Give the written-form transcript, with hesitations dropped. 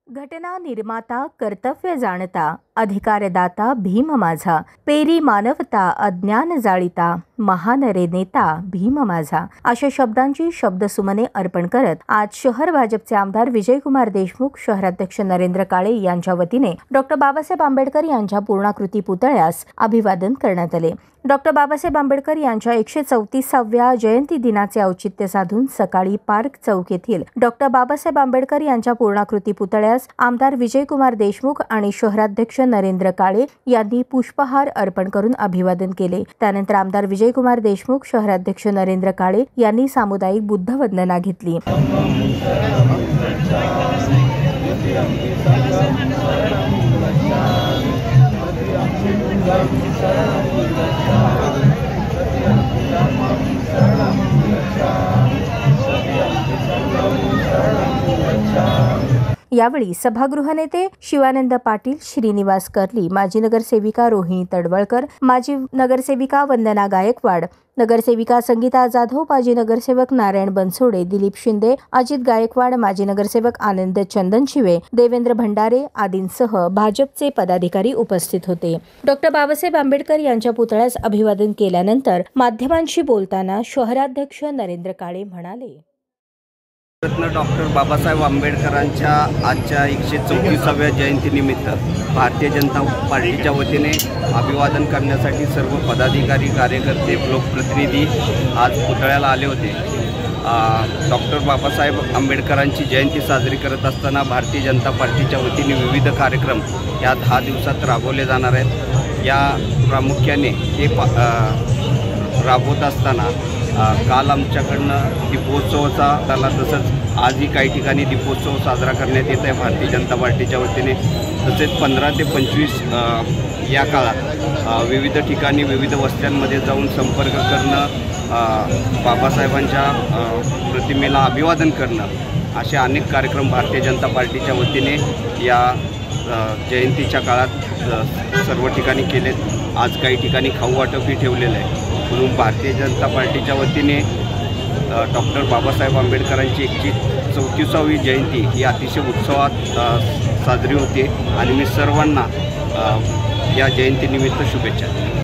घटना निर्माता कर्तव्य जाणता अधिकारदाता भीम माझा पेरी मानवता अज्ञान जाळिता महान रे नेता भीम माझा अशा शब्दांची शब्दसुमने अर्पण करत आज शहर भाजपचे आमदार विजयकुमार देशमुख, शहराध्यक्ष नरेंद्र काळे यांच्या वतीने डॉक्टर बाबासाहेब आंबेडकर यांच्या पूर्णाकृती पुतळ्यास अभिवादन करण्यात आले। डॉक्टर बाबासाहेब आंबेडकर यांच्या 134व्या जयंती दिनाचे औचित्य साधून सकाळी पार्क चौक येथील डॉक्टर बाबासाहेब आंबेडकर यांच्या पूर्णाकृती पुतळ्यास आमदार विजयकुमार देशमुख आणि शहराध्यक्ष नरेंद्र काळे यांनी पुष्पहार अर्पण करून अभिवादन केले। त्यानंतर आमदार विजयकुमार देशमुख, शहराध्यक्ष नरेंद्र काळे यांनी सामुदायिक बुद्धवंदना घेतली। यावेळी सभागृह नेते शिवानंद पाटील, श्रीनिवास कर्ली, माजी नगरसेविका रोहिणी तडवळकर, माजी नगरसेविका वंदना गायकवाड, नगरसेविका संगीता जाधव, माजी नगरसेवक नारायण बनसोडे, दिलीप शिंदे, अजित गायकवाड, माजी नगरसेवक आनंद चंदनशिवे, देवेंद्र भंडारे आदींसह भाजपचे पदाधिकारी उपस्थित होते। डॉक्टर बाबासाहेब आंबेडकर यांच्या पुतळ्यास अभिवादन केल्यानंतर माध्यमांशी बोलताना शहराध्यक्ष नरेंद्र काळे म्हणाले, रत्न डॉक्टर बाबासाहेब आंबेडकरांच्या आजच्या 134व्या जयंतीनिमित्त भारतीय जनता पार्टीच्या वतीने अभिवादन करण्यासाठी सर्व पदाधिकारी, कार्यकर्ते, लोकप्रतिनिधी आज पुतळ्याला आले होते। डॉक्टर बाबासाहेब आंबेडकरांची जयंती साजरी करत असताना भारतीय जनता पार्टीच्या वतीने विविध कार्यक्रम या 10 दिवसात राबवले जाणार आहेत। या प्रामुख्याने ते राबवत असताना काल आमच्याकडनं दीपोत्सवाचा झाला, तसंच आजही काही ठिकाणी दीपोत्सव साजरा करण्यात येत आहे भारतीय जनता पार्टीच्या वतीने। तसेच 15 ते 25 या काळात विविध ठिकाणी विविध वस्त्यांमध्ये जाऊन संपर्क करणं, बाबासाहेबांच्या प्रतिमेला अभिवादन करणं असे अनेक कार्यक्रम भारतीय जनता पार्टीच्या वतीने या जयंतीच्या काळात सर्व ठिकाणी केलेत। आज काही ठिकाणी खाऊ वाटपही ठेवलेलं आहे। म्हणून भारतीय जनता पार्टीच्या वतीने डॉक्टर बाबासाहेब आंबेडकरांची 134वी जयंती ही अतिशय उत्सवात साजरी होते आणि मी सर्वांना या जयंतीनिमित्त शुभेच्छा देतो।